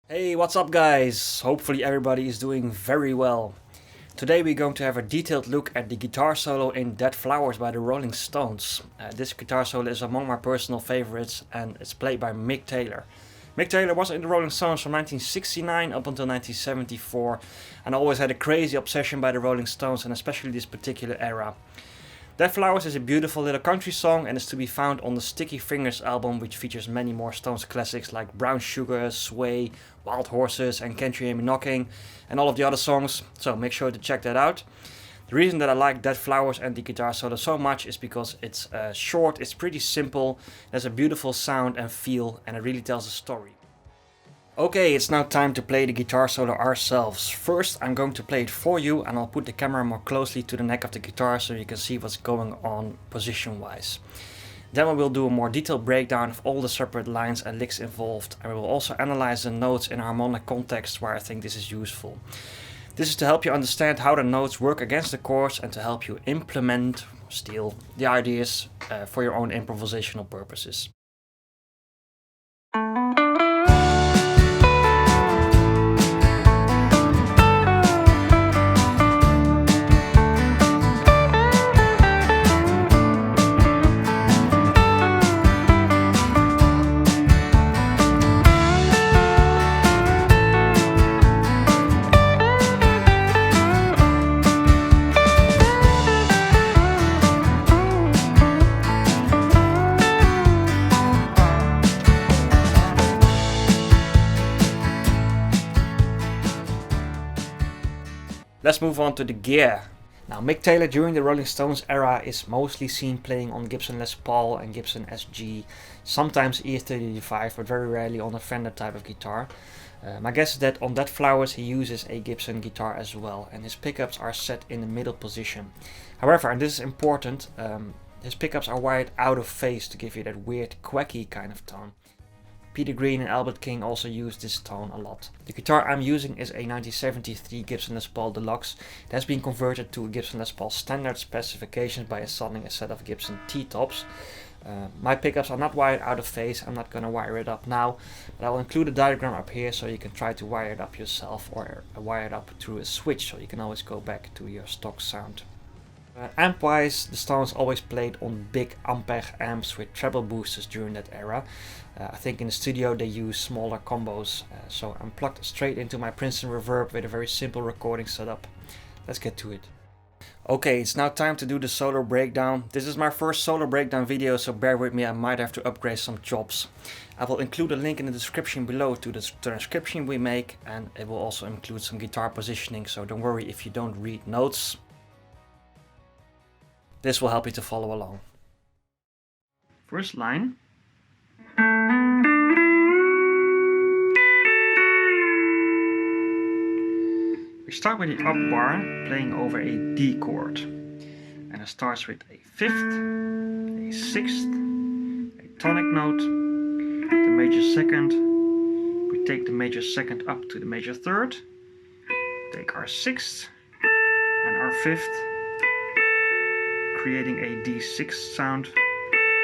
Hey, what's up guys? Hopefully everybody is doing very well. Today we're going to have a detailed look at the guitar solo in Dead Flowers by the Rolling Stones. This guitar solo is among my personal favorites and it's played by Mick Taylor. Mick Taylor was in the Rolling Stones from 1969 up until 1974 and always had a crazy obsession by the Rolling Stones and especially this particular era. Dead Flowers is a beautiful little country song and is to be found on the Sticky Fingers album, which features many more Stones classics like Brown Sugar, Sway, Wild Horses and Can't You Hear Me Knocking and all of the other songs, so make sure to check that out. The reason that I like Dead Flowers and the guitar solo so much is because it's short, it's pretty simple, there's a beautiful sound and feel and it really tells a story. Okay, it's now time to play the guitar solo ourselves. First I'm going to play it for you and I'll put the camera more closely to the neck of the guitar so you can see what's going on position wise. Then we will do a more detailed breakdown of all the separate lines and licks involved and we will also analyze the notes in a harmonic context where I think this is useful. This is to help you understand how the notes work against the chords and to help you implement, steal the ideas for your own improvisational purposes. Let's move on to the gear. Now Mick Taylor during the Rolling Stones era is mostly seen playing on Gibson Les Paul and Gibson SG, sometimes E35 but very rarely on a Fender type of guitar. My guess is that on Dead Flowers he uses a Gibson guitar as well and his pickups are set in the middle position. However, and this is important, his pickups are wired out of phase to give you that weird quacky kind of tone. Peter Green and Albert King also use this tone a lot. The guitar I'm using is a 1973 Gibson Les Paul Deluxe. It has been converted to a Gibson Les Paul standard specifications by installing a set of Gibson T-tops. My pickups are not wired out of phase, I'm not going to wire it up now, but I will include a diagram up here so you can try to wire it up yourself or wire it up through a switch so you can always go back to your stock sound. Amp wise, the Stones always played on big Ampere amps with treble boosters during that era. I think in the studio they use smaller combos, so I'm plugged straight into my Princeton Reverb with a very simple recording setup. Let's get to it. Okay, it's now time to do the solo breakdown. This is my first solo breakdown video, so bear with me, I might have to upgrade some chops. I will include a link in the description below to the transcription we make, and it will also include some guitar positioning, so don't worry if you don't read notes. This will help you to follow along. First line. We start with the up bar playing over a D chord. And it starts with a fifth, a sixth, a tonic note, the major second. We take the major second up to the major third, take our sixth and our fifth, creating a D6 sound,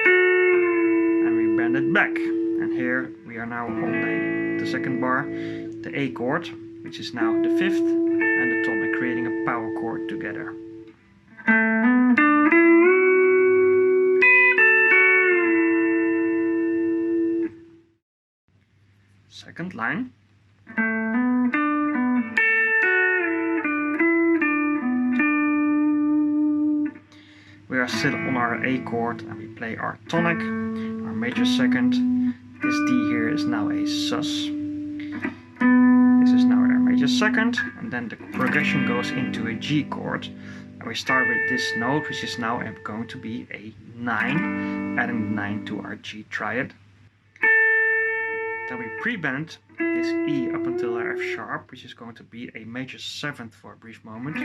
and we bend it back. And here we are now on the second bar, the A chord, which is now the fifth, and the tonic, creating a power chord together. Second line. We are still on our A chord and we play our tonic, our major second. This D here is now a sus. This is now our major second, and then the progression goes into a G chord, And we start with this note, which is now going to be a 9, adding the 9 to our G triad. Then we pre-bend this E up until our F sharp, which is going to be a major 7th for a brief moment.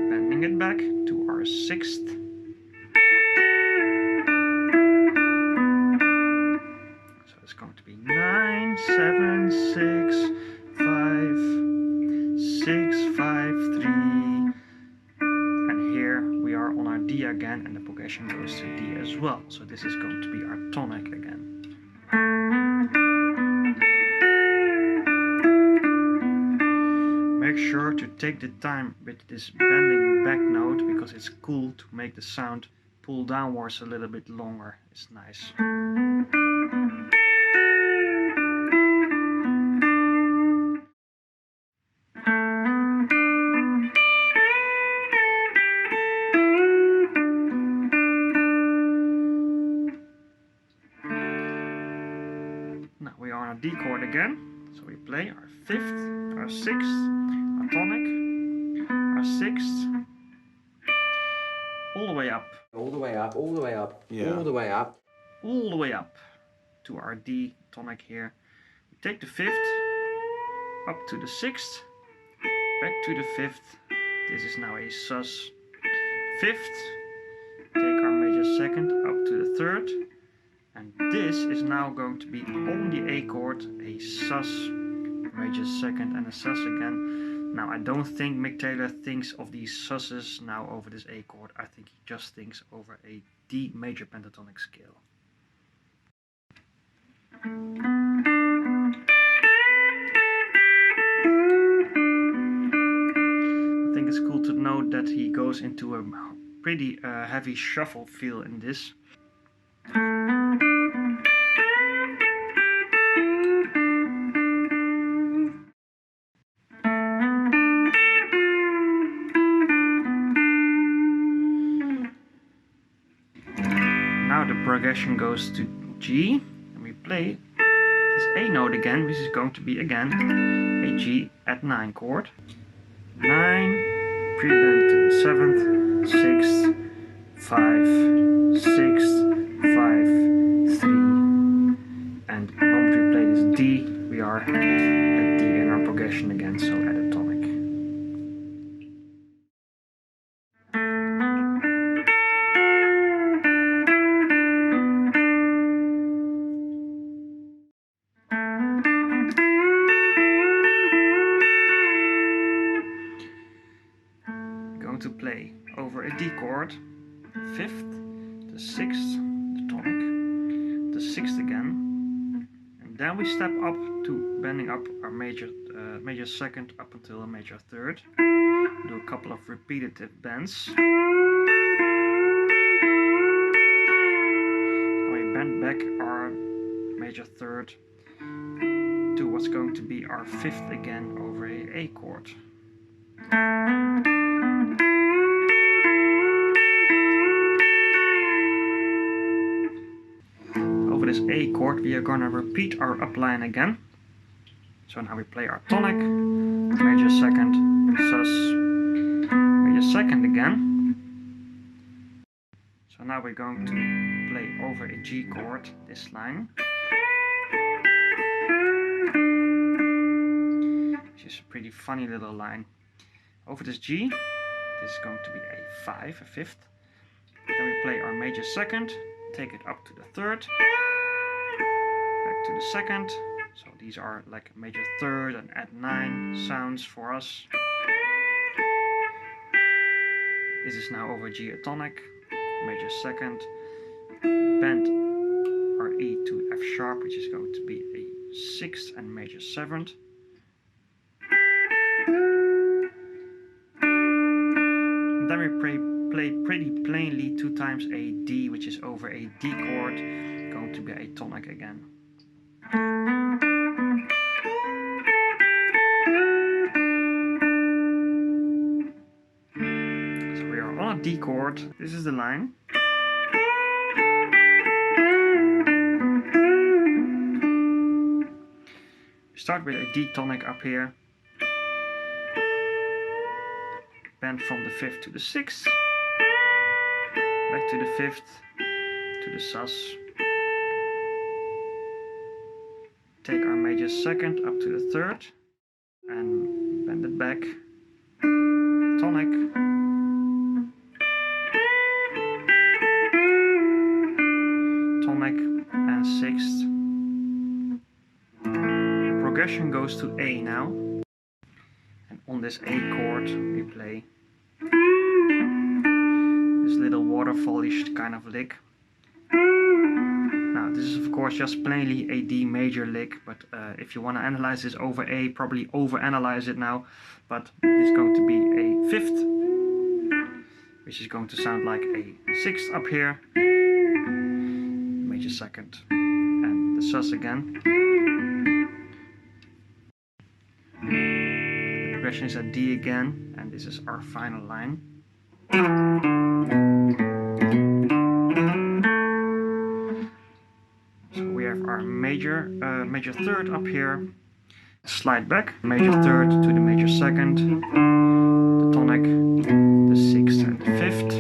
Bending it back to our 6th. So it's going to be 9, 7, 6, 5, 6, 5, 3. And here we are on our D again, and the progression goes to D as well. So this is going to be our tonic again. Make sure to take the time with this bending back note, because it's cool to make the sound pull downwards a little bit longer. It's nice. Now we are on a D chord again, so we play our 5th, our 6th, our tonic, our 6th, all the way up. All the way up, all the way up, Yeah. all the way up. All the way up to our D tonic here. We take the 5th, up to the 6th, back to the 5th. This is now a sus 5th. Take our major 2nd up to the 3rd. And this is now going to be on the A chord, a sus, major 2nd and a sus again. Now I don't think Mick Taylor thinks of these susses now over this A chord. I think he just thinks over a D major pentatonic scale. I think it's cool to note that he goes into a pretty heavy shuffle feel in this. Now the progression goes to G, and we play this A note again, which is going to be again a G at 9 chord. 9, pre-bend to the 7th, 6th, 5, 6th, 5, 3. And when we play this D, we are at D in our progression again, so at a tonic. To play over a D chord, the 5th, the 6th, the tonic, the 6th again, and then we step up to bending up our major 2nd up until a major 3rd. Do a couple of repetitive bends. And we bend back our major 3rd to what's going to be our 5th again over a chord. Over this A chord we are going to repeat our upline again. So now we play our tonic, major 2nd, sus, major 2nd again. So now we're going to play over a G chord, this line. Which is a pretty funny little line. Over this G, this is going to be a 5, a 5th. Then we play our major 2nd, take it up to the 3rd, back to the 2nd. So these are like major 3rd and add 9 sounds for us. This is now over G a tonic, major 2nd, bend our E to F sharp, which is going to be a 6th and major 7th. And then we play pretty plainly 2 times a D, which is over a D chord, going to be a tonic again. So we are on a D chord, this is the line. We start with a D tonic up here, bend from the 5th to the 6th, back to the 5th, to the sus, take our major 2nd up to the 3rd, and bend it back, tonic, tonic, and 6th. The progression goes to A now, and on this A chord we play this little waterfallish kind of lick. Now this is of course just plainly a D major lick, but if you want to analyze this over A, probably over-analyze it now, but it's going to be a 5th, which is going to sound like a 6th up here, major 2nd, and the sus again. The progression is at D again, and this is our final line. So we have our major 3rd up here, slide back, major 3rd to the major 2nd, the tonic, the 6th and the 5th.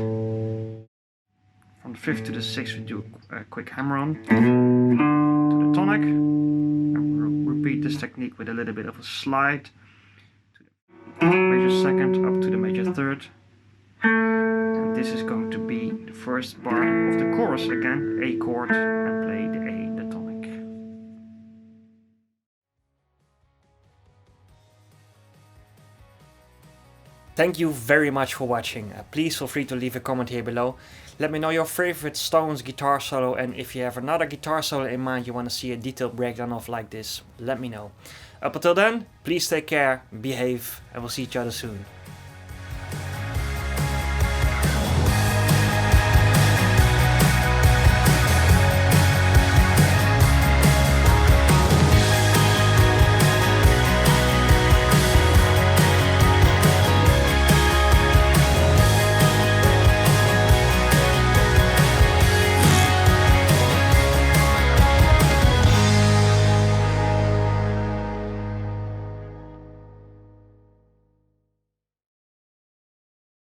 From the 5th to the 6th we do a quick hammer-on to the tonic, and we'll repeat this technique with a little bit of a slide to the major 2nd up to the major 3rd. And this is going to be the first part of the chorus again, A chord, and play the A, the tonic. Thank you very much for watching. Please feel free to leave a comment here below. Let me know your favorite Stones guitar solo, and if you have another guitar solo in mind you want to see a detailed breakdown of like this, let me know. Up until then, please take care, behave, and we'll see each other soon.